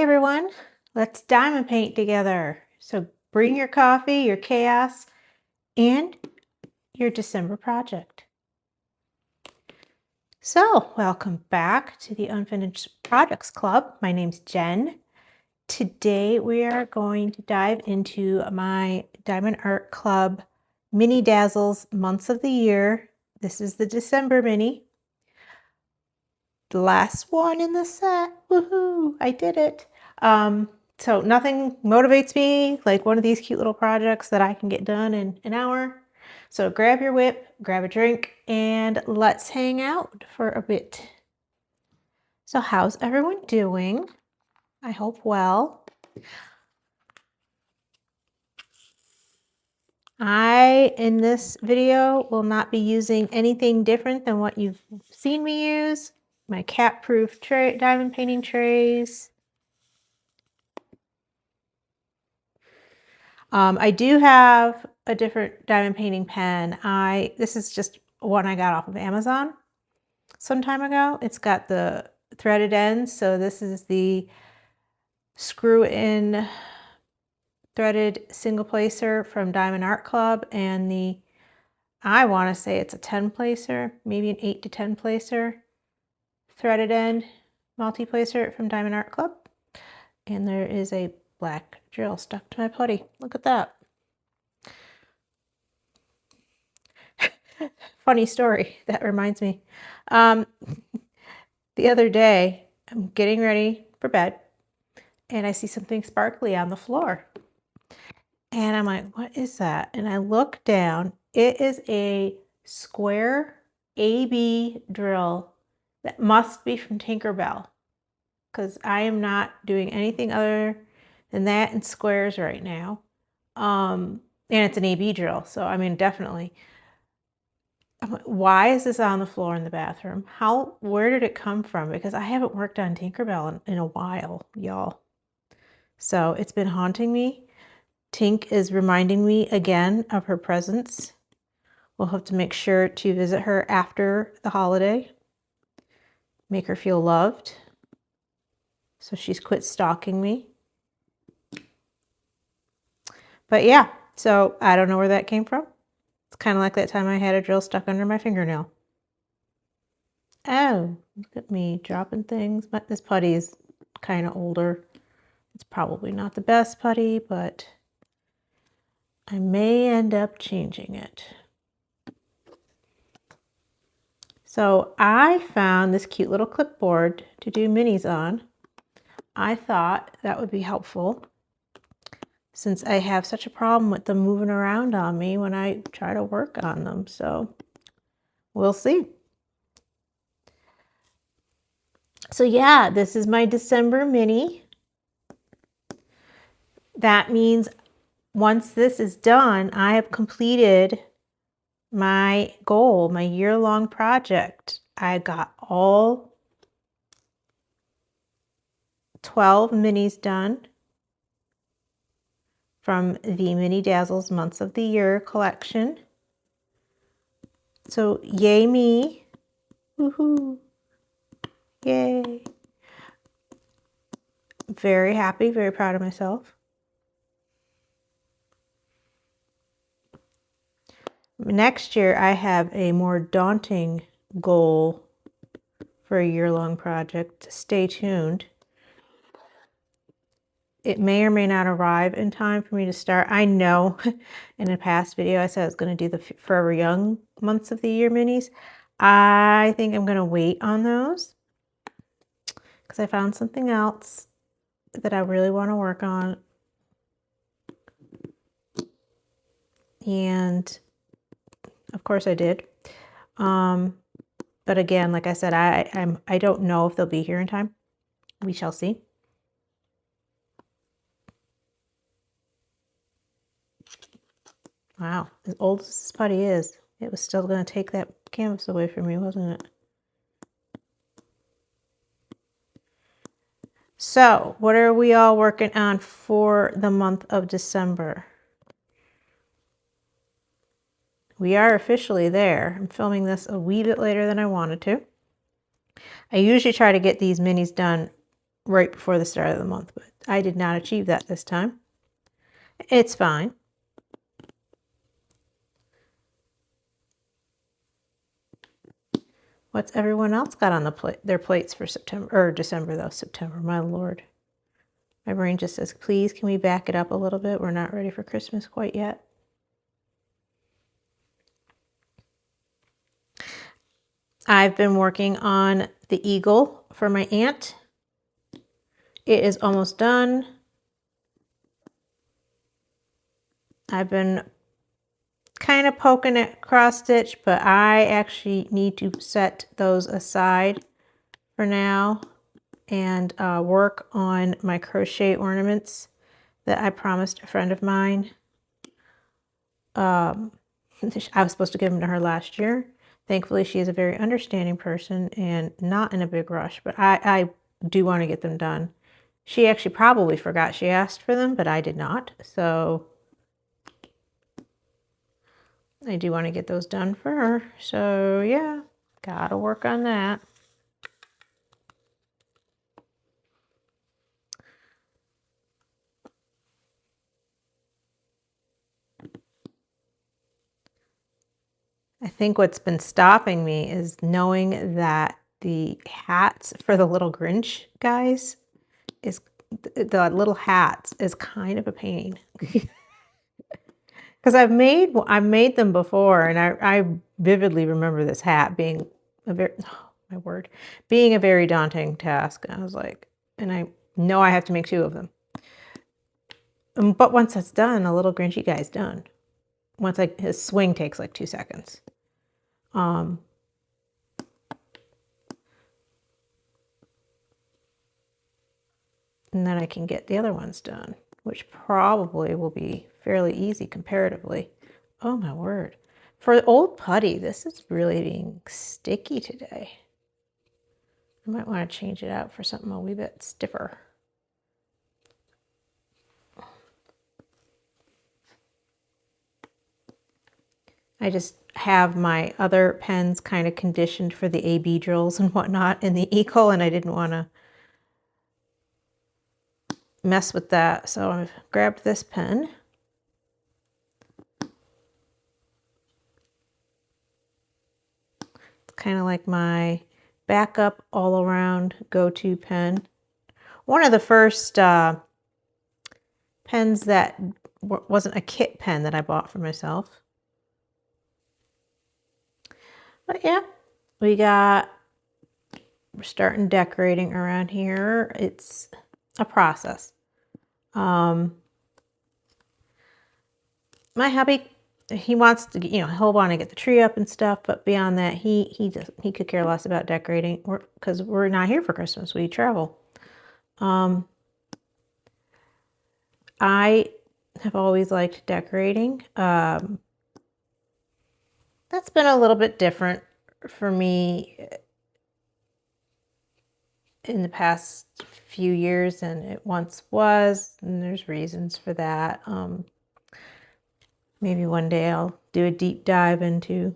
Hey everyone, let's diamond paint together. So bring your coffee, your chaos, and your December project. So welcome back to the Unfinished Projects Club. My name's Jen. Today we are going to dive into my Diamond Art Club Mini Dazzles months of the year. This is the December mini. The last one in the set. Woohoo! I did it. So nothing motivates me like one of these cute little projects that I can get done in an hour. So grab your whip, grab a drink, and let's hang out for a bit. So how's everyone doing? I hope well. In this video, will not be using anything different than what you've seen me use. My cat-proof diamond painting trays. I do have a different diamond painting pen. This is just one I got off of Amazon some time ago. It's got the threaded ends, so this is the screw-in threaded single placer from Diamond Art Club, and I want to say it's a 10 placer, maybe an 8 to 10 placer threaded end multi-placer from Diamond Art Club. And there is a black drill stuck to my putty. Look at that. Funny story, that reminds me. The other day, I'm getting ready for bed, and I see something sparkly on the floor. And I'm like, what is that? And I look down. It is a square AB drill that must be from Tinkerbell, because I am not doing anything other than that in squares right now. And it's an AB drill, so I mean, definitely. Why is this on the floor in the bathroom? Where did it come from? Because I haven't worked on Tinkerbell in a while, y'all. So it's been haunting me. Tink is reminding me again of her presence. We'll have to make sure to visit her after the holiday. Make her feel loved. So she's quit stalking me. But yeah, so I don't know where that came from. It's kind of like that time I had a drill stuck under my fingernail. Oh, look at me dropping things. But this putty is kind of older. It's probably not the best putty, but I may end up changing it. So I found this cute little clipboard to do minis on. I thought that would be helpful since I have such a problem with them moving around on me when I try to work on them. So we'll see. So yeah, this is my December mini. That means once this is done, I have completed my goal, my year-long project. I got all 12 minis done from the Mini Dazzles Months of the Year collection. So yay me. Woohoo. Yay. Very happy, very proud of myself. Next year, I have a more daunting goal for a year-long project. Stay tuned. It may or may not arrive in time for me to start. I know in a past video I said I was going to do the Forever Young Months of the Year minis. I think I'm going to wait on those because I found something else that I really want to work on. And of course I did. But again, like I said, I don't know if they'll be here in time. We shall see. Wow, as old as this putty is, it was still going to take that canvas away from me, wasn't it? So, what are we all working on for the month of December? We are officially there. I'm filming this a wee bit later than I wanted to. I usually try to get these minis done right before the start of the month, but I did not achieve that this time. It's fine. What's everyone else got on their plates for September or December though? September, my Lord. My brain just says, please, can we back it up a little bit? We're not ready for Christmas quite yet. I've been working on the eagle for my aunt. It is almost done. I've been kind of poking at cross stitch, but I actually need to set those aside for now and work on my crochet ornaments that I promised a friend of mine. I was supposed to give them to her last year. Thankfully, she is a very understanding person and not in a big rush, but I do want to get them done. She actually probably forgot she asked for them, but I did not. So I do want to get those done for her. So yeah, gotta work on that. I think what's been stopping me is knowing that the hats for the little Grinch guys is the little hats is kind of a pain. Because I've made them before, and I vividly remember this hat being a very, oh, my word, being a very daunting task. I was like, and I know I have to make 2 of them. But once it's done, a little Grinchy guy's done. Once his swing takes like 2 seconds. And then I can get the other ones done, which probably will be fairly easy comparatively. Oh my word. For old putty, this is really being sticky today. I might want to change it out for something a wee bit stiffer. I just have my other pens kind of conditioned for the AB drills and whatnot in the eco, and I didn't want to mess with that. So I've grabbed this pen. It's kind of like my backup all around go-to pen. One of the first pens that wasn't a kit pen that I bought for myself. But yeah, we're starting decorating around here. It's a process. My hubby, he wants to, he'll want to get the tree up and stuff, but beyond that, he could care less about decorating because we're not here for Christmas. We travel. I have always liked decorating. That's been a little bit different for me in the past few years than it once was, and there's reasons for that. Maybe one day I'll do a deep dive into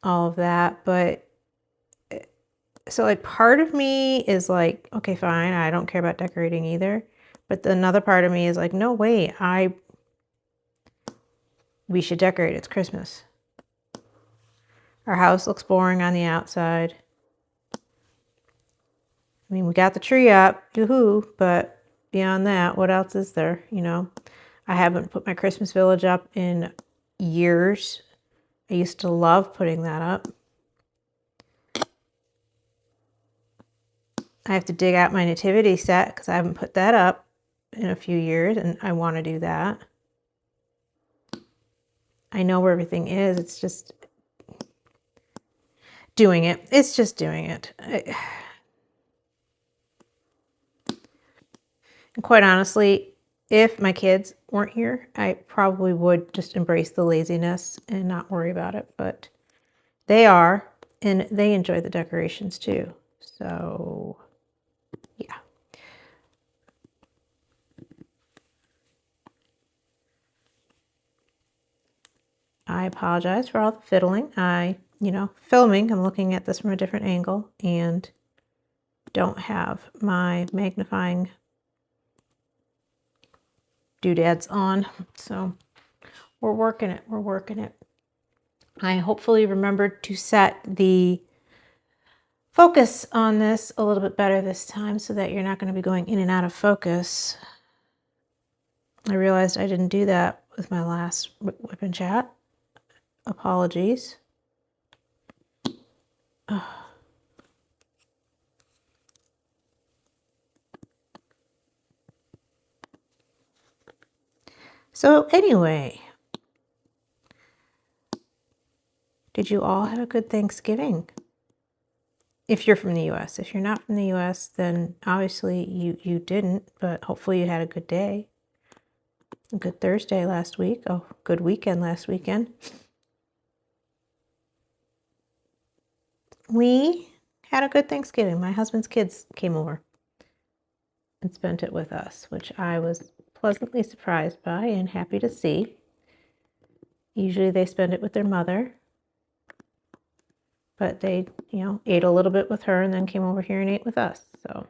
all of that, but so like part of me is like, okay, fine, I don't care about decorating either, but another part of me is like, no way, we should decorate. It's Christmas. Our house looks boring on the outside. I mean, we got the tree up, yoo-hoo, but beyond that, what else is there? I haven't put my Christmas village up in years. I used to love putting that up. I have to dig out my nativity set because I haven't put that up in a few years, and I want to do that. I know where everything is. It's just doing it. It's just doing it. And quite honestly, if my kids weren't here, I probably would just embrace the laziness and not worry about it. But they are, and they enjoy the decorations too. So, yeah. I apologize for all the fiddling. Filming, I'm looking at this from a different angle, and don't have my magnifying doodads on, so we're working it. We're working it. I hopefully remembered to set the focus on this a little bit better this time so that you're not going to be going in and out of focus. I realized I didn't do that with my last WIP Chat. Apologies. Ugh. So anyway, did you all have a good Thanksgiving? If you're from the US. If you're not from the US, then obviously you didn't, but hopefully you had a good day. A good Thursday last week. Oh, good weekend last weekend. We had a good Thanksgiving. My husband's kids came over and spent it with us, which I was pleasantly surprised by and happy to see. Usually they spend it with their mother, but they, ate a little bit with her and then came over here and ate with us. So,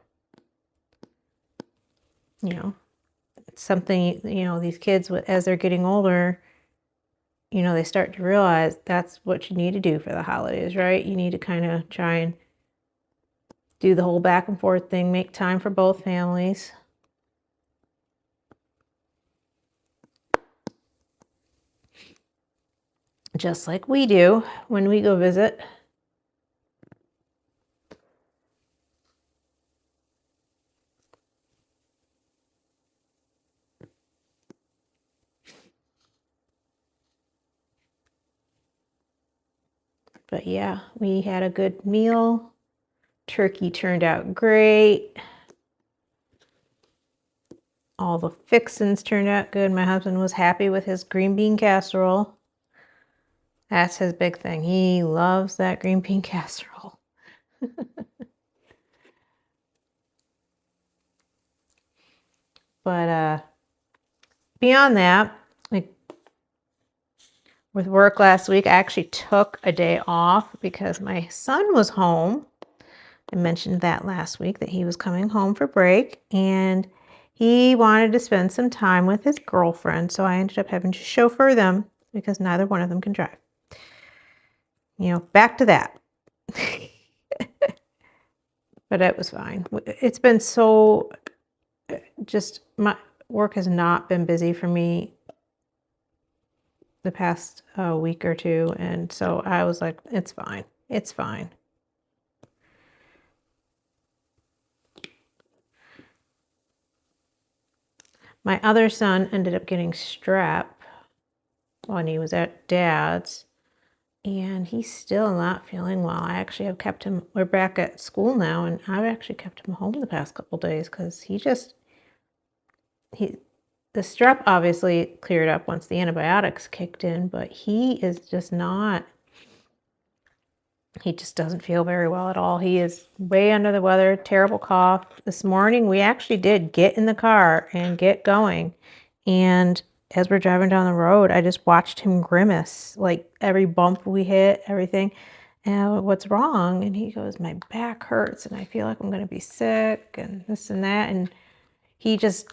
it's something, these kids, as they're getting older, they start to realize that's what you need to do for the holidays, right? You need to kind of try and do the whole back and forth thing, make time for both families. Just like we do when we go visit. But yeah, we had a good meal. Turkey turned out great. All the fixins turned out good. My husband was happy with his green bean casserole. That's his big thing. He loves that green bean casserole. But beyond that, with work last week, I actually took a day off because my son was home. I mentioned that last week, that he was coming home for break, and he wanted to spend some time with his girlfriend, so I ended up having to chauffeur them because neither one of them can drive. Back to that. But it was fine. It's been so, just my work has not been busy for me the past week or two, and so I was like, it's fine. It's fine. My other son ended up getting strep when he was at Dad's, and he's still not feeling well. I actually have kept him, we're back at school now, and I've actually kept him home the past couple days because the strep obviously cleared up once the antibiotics kicked in, but he is just not, he just doesn't feel very well at all. He is way under the weather, terrible cough. This morning, we actually did get in the car and get going. And as we're driving down the road, I just watched him grimace, like every bump we hit, everything. And what's wrong? And he goes, my back hurts and I feel like I'm going to be sick and this and that. And he doesn't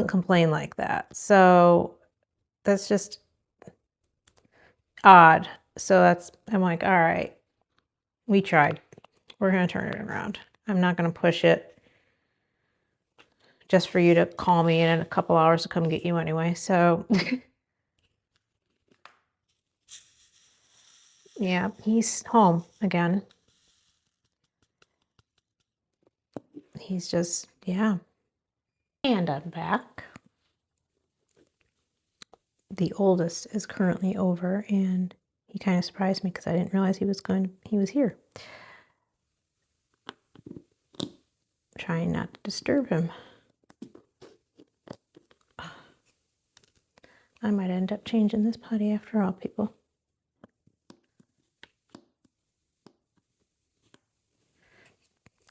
complain like that. So that's just odd. So I'm like, all right, we tried. We're going to turn it around. I'm not going to push it just for you to call me in a couple hours to come get you anyway. So yeah, he's home again. He's just, yeah. And I'm back. The oldest is currently over, and he kind of surprised me because I didn't realize he was here. Trying not to disturb him. I might end up changing this putty after all, people.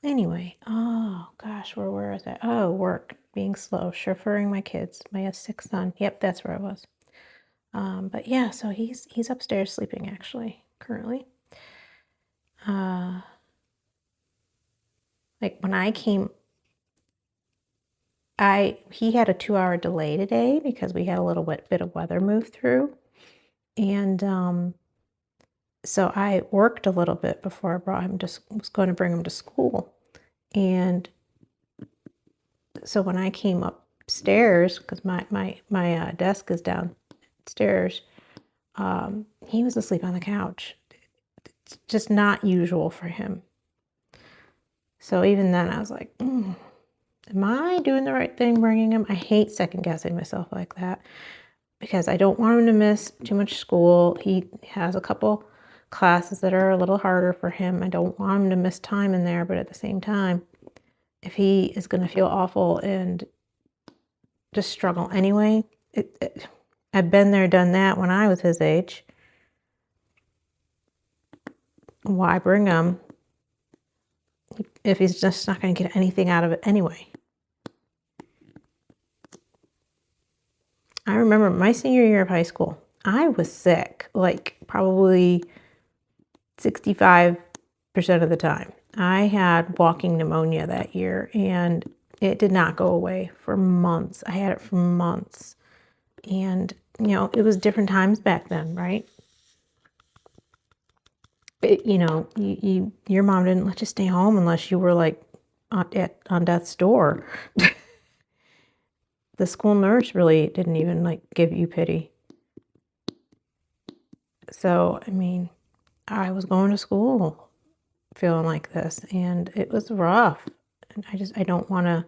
Anyway, oh gosh, where was I? Oh, work, being slow, chauffeuring my kids. My 6th son. Yep, that's where I was. But yeah, so he's upstairs sleeping actually currently. Like when I came, he had a 2-hour delay today because we had a little bit of weather move through. And so I worked a little bit before I brought him was going to bring him to school. And so when I came upstairs, because my desk is downstairs, he was asleep on the couch. It's just not usual for him. So even then I was like, am I doing the right thing bringing him? I hate second guessing myself like that because I don't want him to miss too much school. He has a couple classes that are a little harder for him. I don't want him to miss time in there, but at the same time, if he is going to feel awful and just struggle anyway, I've been there, done that when I was his age. Why bring him if he's just not going to get anything out of it anyway? I remember my senior year of high school, I was sick, like probably 65% of the time. I had walking pneumonia that year and it did not go away for months. I had it for months. And, it was different times back then, right? Your mom didn't let you stay home unless you were like on death's door. The school nurse really didn't even like give you pity. So, I mean, I was going to school feeling like this and it was rough. And I don't want to.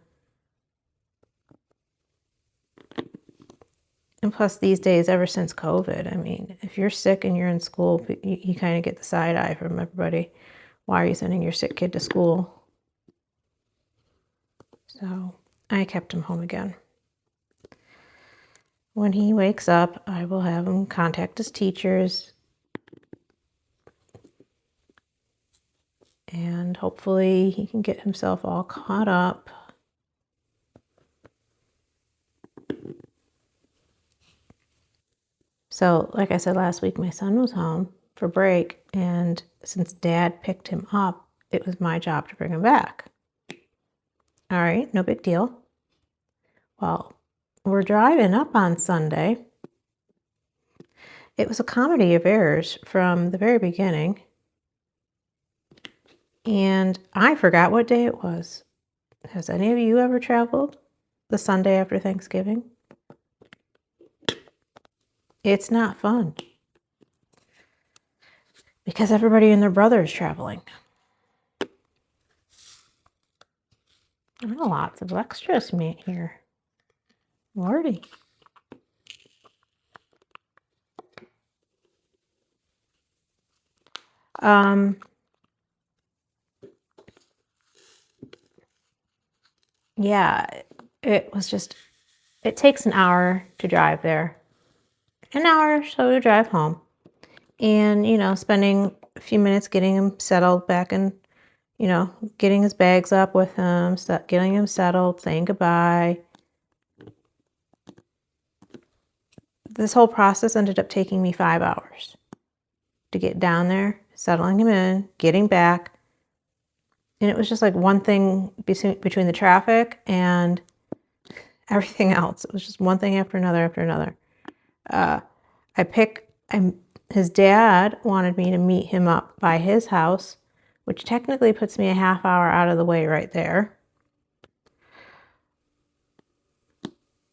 And plus these days, ever since COVID, I mean, if you're sick and you're in school, you kind of get the side eye from everybody. Why are you sending your sick kid to school? So I kept him home again. When he wakes up, I will have him contact his teachers. And hopefully he can get himself all caught up. So, like I said last week, my son was home for break, and since Dad picked him up, it was my job to bring him back. All right, no big deal. Well, we're driving up on Sunday. It was a comedy of errors from the very beginning, and I forgot what day it was. Has any of you ever traveled the Sunday after Thanksgiving? It's not fun because everybody and their brother is traveling. Oh, lots of extras here. Lordy. Yeah, it takes an hour to drive there, an hour or so to drive home, and, spending a few minutes getting him settled back and, getting his bags up with him, getting him settled, saying goodbye. This whole process ended up taking me 5 hours to get down there, settling him in, getting back. And it was just like one thing between the traffic and everything else. It was just one thing after another after another. His dad wanted me to meet him up by his house, which technically puts me a half hour out of the way right there.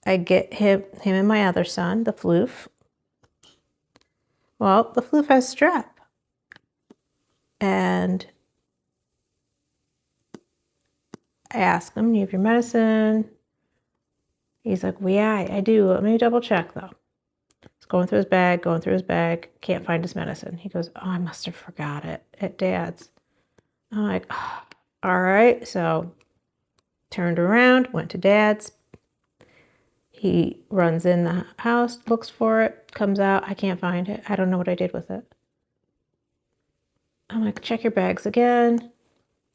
I get him and my other son, the floof. Well, the floof has strep. And I asked him, "Do you have your medicine?" He's like, "Well, yeah, I do. Let me double check though." He's going through his bag, can't find his medicine. He goes, "Oh, I must have forgot it at Dad's." I'm like, oh, all right. So turned around, went to Dad's. He runs in the house, looks for it, comes out. I can't find it. I don't know what I did with it. I'm like, "Check your bags again."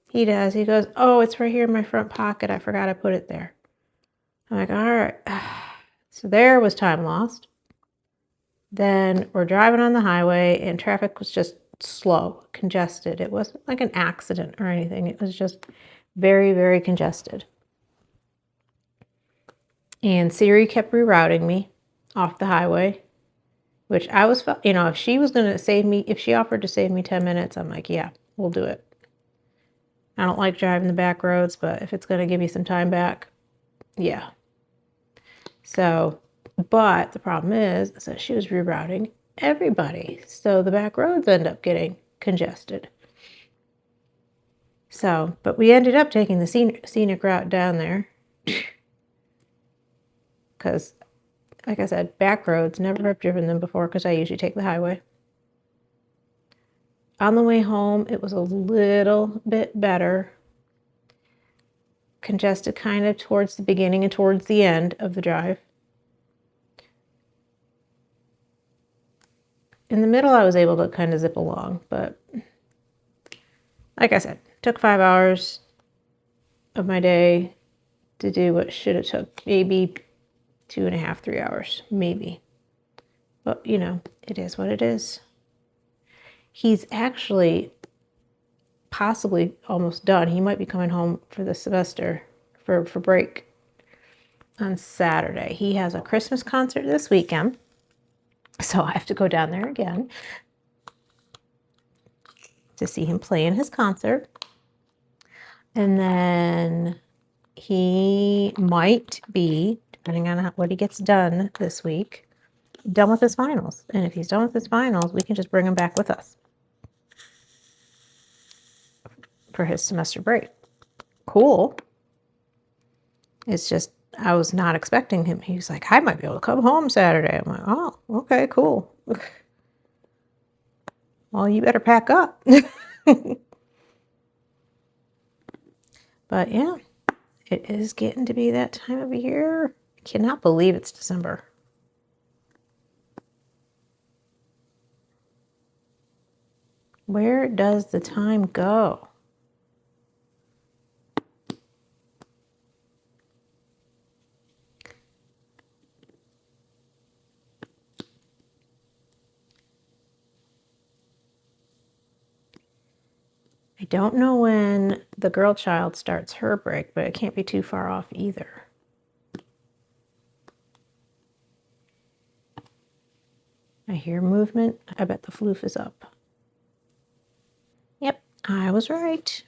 He does. He goes, "Oh, it's right here in my front pocket. I forgot I put it there." I'm like, all right. So there was time lost. Then we're driving on the highway and traffic was just slow, congested. It wasn't like an accident or anything. It was just Very, very congested. And Siri kept rerouting me off the highway, which I was, you know, if she was going to save me, if she offered to save me 10 minutes, I'm like, yeah, we'll do it. I don't like driving the back roads, but if it's going to give me some time back, yeah. So, but the problem is that she was rerouting everybody. So the back roads end up getting congested. So, but we ended up taking the scenic route down there. Because, like I said, back roads, never have driven them before because I usually take the highway. On the way home, it was a little bit better. Congested kind of towards the beginning and towards the end of the drive. In the middle, I was able to kind of zip along, but like I said, took 5 hours of my day to do what should have took maybe 2.5, 3 hours, maybe. But, you know, it is what it is. He's actually possibly almost done. He might be coming home for the semester for break on Saturday. He has a Christmas concert this weekend, so I have to go down there again to see him play in his concert. And then he might be, depending on what he gets done this week, done with his finals. And if he's done with his finals, we can just bring him back with us for his semester break. Cool. It's just, I was not expecting him. He was like, I might be able to come home Saturday. I'm like, oh, okay, cool. Well, you better pack up. But yeah, it is getting to be that time of year. I cannot believe it's December. Where does the time go? I don't know when the girl child starts her break, but it can't be too far off either. I hear movement. I bet the floof is up. Yep, I was right.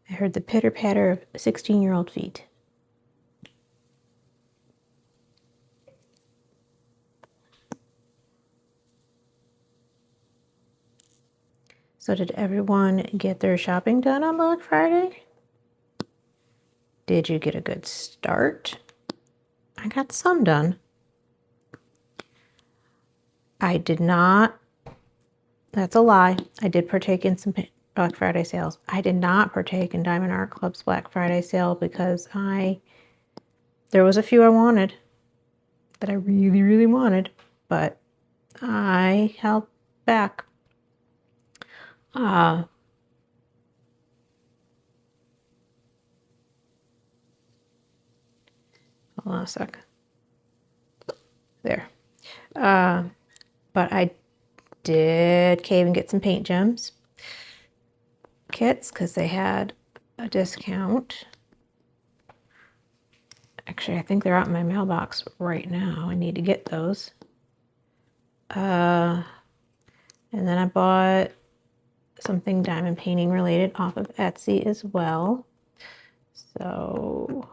I heard the pitter-patter of 16-year-old feet. So did everyone get their shopping done on Black Friday? Did you get a good start? I got some done. I did not. That's a lie. I did partake in some Black Friday sales. I did not partake in Diamond Art Club's Black Friday sale because there was a few I wanted that I really, really wanted, but I held back. Hold on a sec. There. But I did cave and get some paint gems kits because they had a discount. Actually, I think they're out in my mailbox right now. I need to get those. And then I bought something diamond painting related off of Etsy as well. So,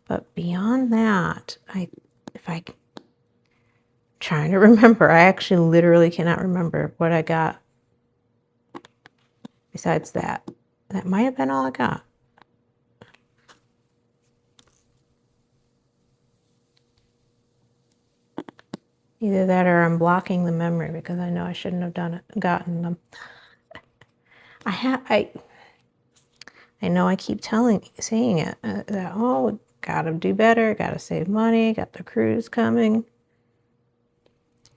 but beyond that, if I trying to remember, I actually literally cannot remember what I got besides that. That might have been all I got. Either that or I'm blocking the memory because I know I shouldn't have gotten them. I know I keep saying it, that, oh, gotta do better, gotta save money, got the cruise coming.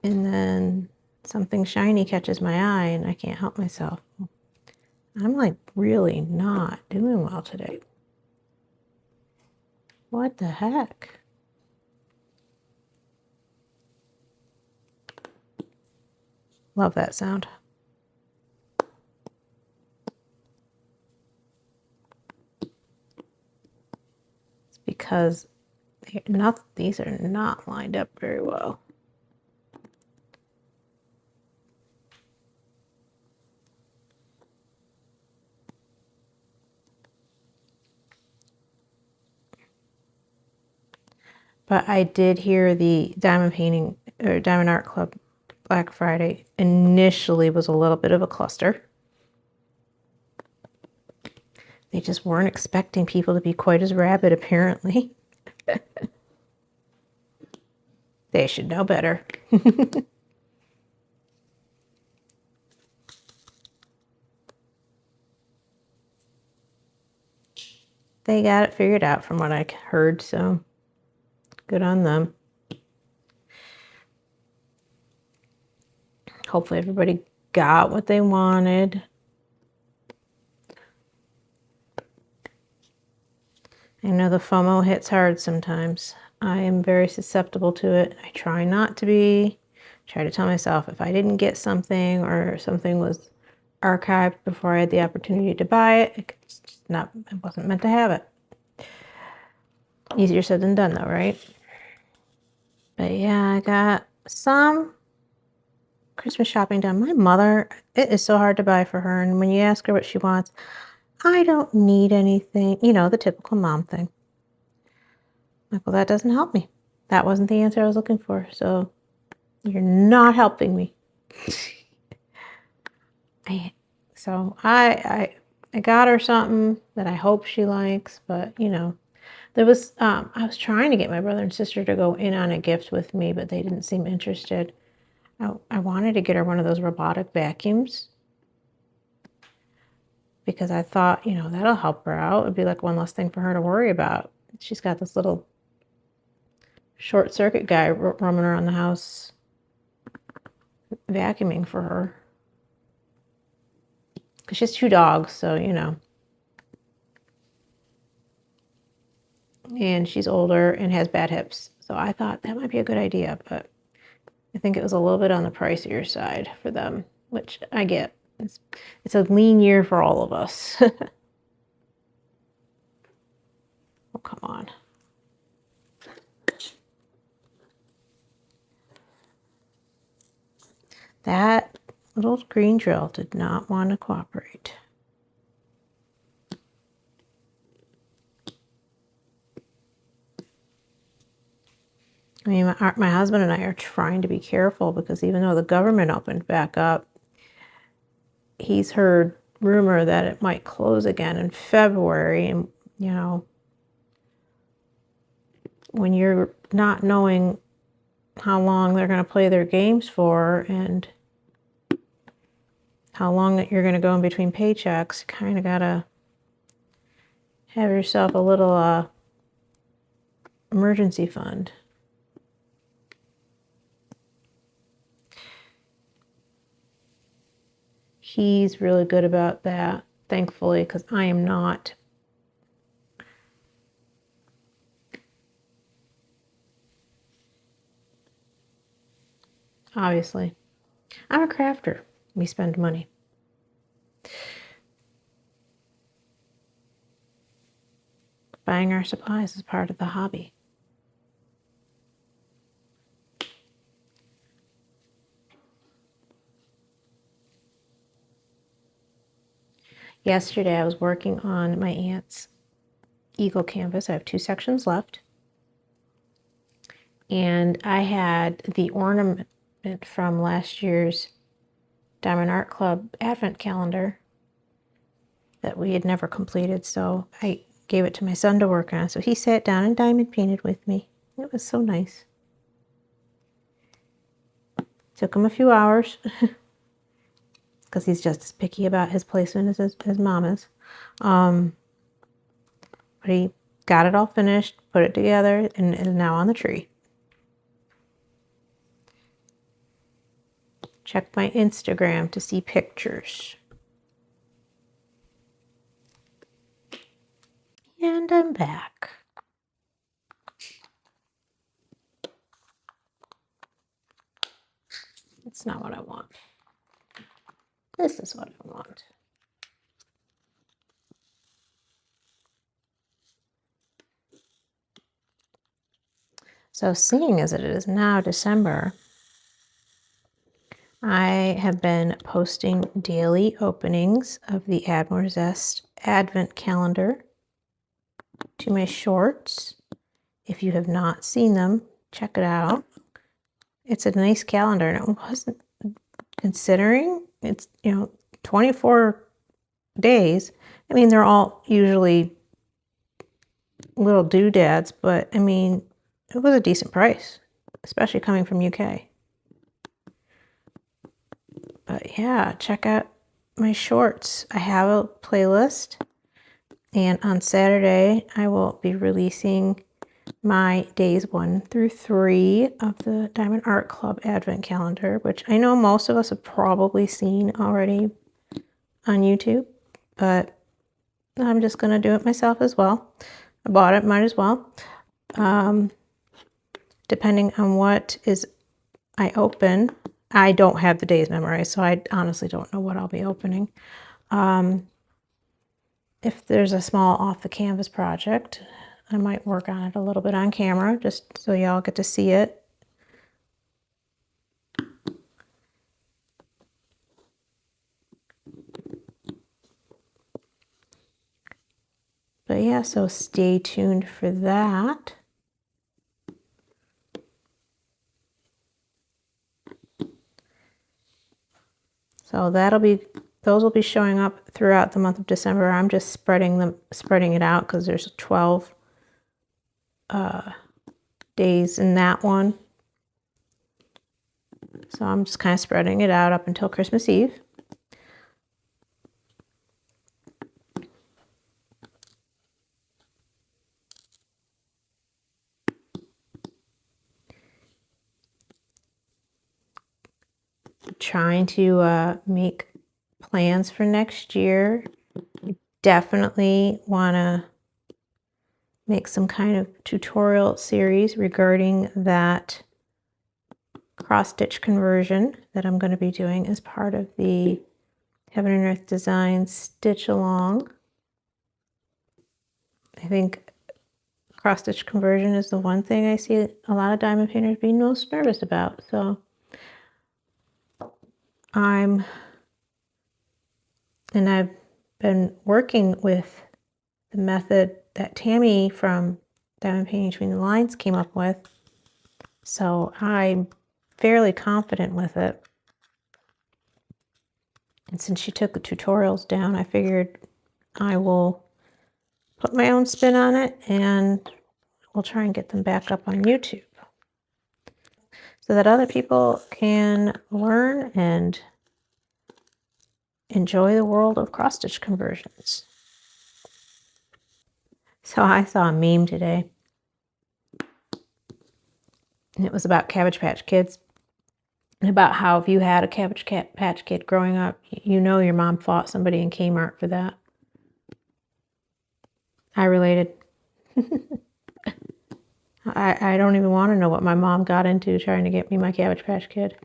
And then something shiny catches my eye and I can't help myself. I'm like really not doing well today. What the heck? Love that sound. because these are not lined up very well. But I did hear the Diamond Painting or Diamond Art Club Black Friday initially was a little bit of a cluster. They just weren't expecting people to be quite as rabid, apparently. They should know better. They got it figured out from what I heard, so good on them. Hopefully everybody got what they wanted. I know the FOMO hits hard sometimes. I am very susceptible to it. I try not to be. Try to tell myself if I didn't get something or something was archived before I had the opportunity to buy it, I wasn't meant to have it. Easier said than done though, right? But yeah, I got some Christmas shopping done. My mother, it is so hard to buy for her. And when you ask her what she wants, I don't need anything. You know, the typical mom thing. I'm like, well, that doesn't help me. That wasn't the answer I was looking for. So you're not helping me. I got her something that I hope she likes, but you know, there was I was trying to get my brother and sister to go in on a gift with me, but they didn't seem interested. I wanted to get her one of those robotic vacuums because I thought, you know, that'll help her out. It'd be like one less thing for her to worry about. She's got this little short circuit guy roaming around the house vacuuming for her. Because she has 2 dogs, so, you know. And she's older and has bad hips. So I thought that might be a good idea, but I think it was a little bit on the pricier side for them, which I get. It's a lean year for all of us. Oh, come on. That little green drill did not want to cooperate. I mean, my husband and I are trying to be careful because even though the government opened back up, he's heard rumor that it might close again in February. And, you know, when you're not knowing how long they're going to play their games for and how long that you're going to go in between paychecks, you kind of got to have yourself a little emergency fund. He's really good about that, thankfully, because I am not. Obviously. I'm a crafter. We spend money. Buying our supplies is part of the hobby. Yesterday I was working on my aunt's eagle canvas. I have 2 sections left. And I had the ornament from last year's Diamond Art Club Advent calendar that we had never completed. So I gave it to my son to work on. So he sat down and diamond painted with me. It was so nice. Took him a few hours because he's just as picky about his placement as his mom is. But he got it all finished, put it together, and is now on the tree. Check my Instagram to see pictures. And I'm back. That's not what I want. This is what I want. So seeing as it is now December, I have been posting daily openings of the Add More Zest Advent Calendar to my shorts. If you have not seen them, check it out. It's a nice calendar, and it wasn't, considering it's, 24 days. I mean, they're all usually little doodads, but I mean, it was a decent price, especially coming from UK. But yeah, check out my shorts. I have a playlist, and on Saturday I will be releasing my days 1 through 3 of the Diamond Art Club Advent Calendar, which I know most of us have probably seen already on YouTube, but I'm just going to do it myself as well. I bought it, might as well. Depending on what is I open, I don't have the days memorized, so I honestly don't know what I'll be opening. If there's a small off the canvas project, I might work on it a little bit on camera, just so y'all get to see it. But yeah, so stay tuned for that. So those will be showing up throughout the month of December. I'm just spreading it out because there's 12 days in that one. So I'm just kind of spreading it out up until Christmas Eve. Trying to make plans for next year. Definitely want to make some kind of tutorial series regarding that cross stitch conversion that I'm going to be doing as part of the Heaven and Earth Design Stitch Along. I think cross stitch conversion is the one thing I see a lot of diamond painters being most nervous about. So I've been working with the method that Tammy from Diamond Painting Between the Lines came up with. So I'm fairly confident with it. And since she took the tutorials down, I figured I will put my own spin on it, and we'll try and get them back up on YouTube so that other people can learn and enjoy the world of cross-stitch conversions. So I saw a meme today, and it was about Cabbage Patch Kids, and about how if you had a Cabbage Patch Kid growing up, you know your mom fought somebody in Kmart for that. I related. I don't even want to know what my mom got into trying to get me my Cabbage Patch Kid.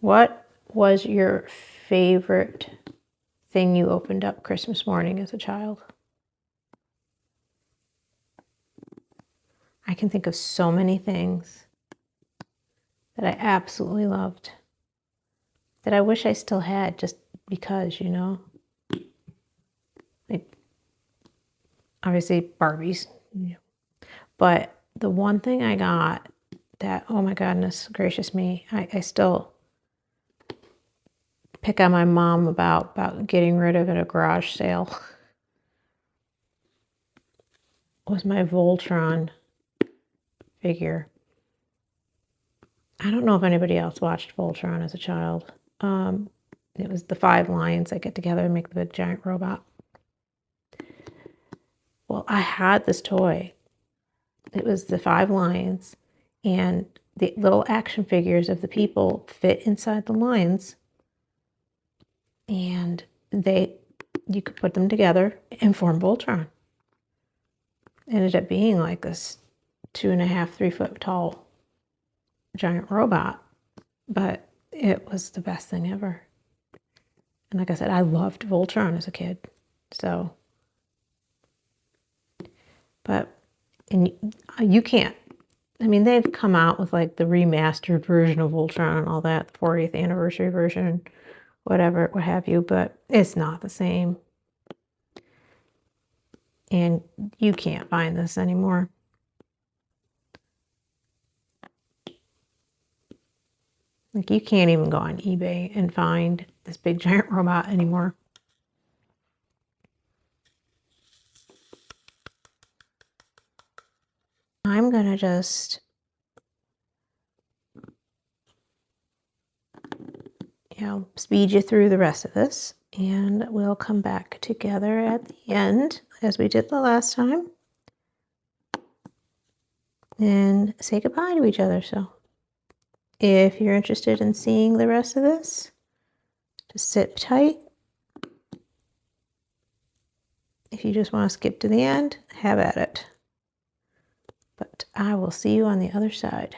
What was your favorite thing you opened up Christmas morning as a child? I can think of so many things that I absolutely loved that I wish I still had, just because, like obviously Barbies, but the one thing I got that, oh my goodness gracious me, I still pick on my mom about getting rid of at a garage sale, was my Voltron figure. I don't know if anybody else watched Voltron as a child. It was the 5 lions that get together and make the big giant robot. Well, I had this toy. It was the 5 lions, and the little action figures of the people fit inside the lions, and you could put them together and form Voltron. It ended up being like this 2.5, 3 foot tall giant robot, but it was the best thing ever. And like I said, I loved Voltron as a kid. So, but, and you can't. I mean, they've come out with like the remastered version of Voltron and all that, the 40th anniversary version, whatever, what have you, but it's not the same. And you can't find this anymore. Like, you can't even go on eBay and find this big giant robot anymore. I'm gonna just, speed you through the rest of this, and we'll come back together at the end as we did the last time and say goodbye to each other. So if you're interested in seeing the rest of this, just sit tight. If you just want to skip to the end, have at it. But I will see you on the other side.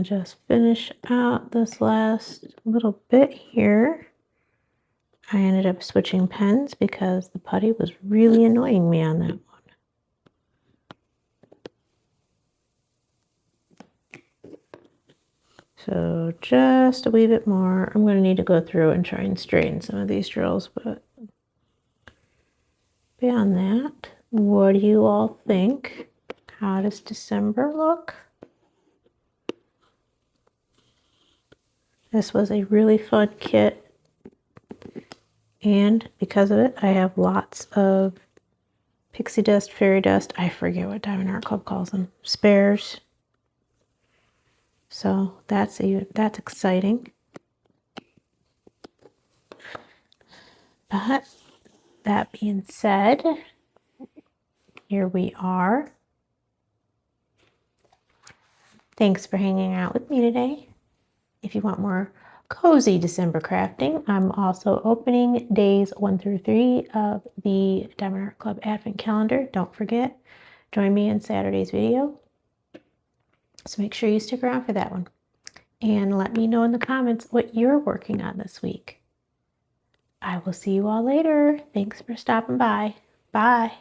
just finish out this last little bit here. I ended up switching pens because the putty was really annoying me on that one. So just a wee bit more. I'm going to need to go through and try and straighten some of these drills, but beyond that, what do you all think? How does December look? This was a really fun kit, and because of it, I have lots of pixie dust, fairy dust, I forget what Diamond Art Club calls them, spares. So that's exciting. But that being said, here we are. Thanks for hanging out with me today. If you want more cozy December crafting, I'm also opening days 1 through 3 of the Diamond Art Club Advent Calendar. Don't forget, join me in Saturday's video. So make sure you stick around for that one. And let me know in the comments what you're working on this week. I will see you all later. Thanks for stopping by. Bye.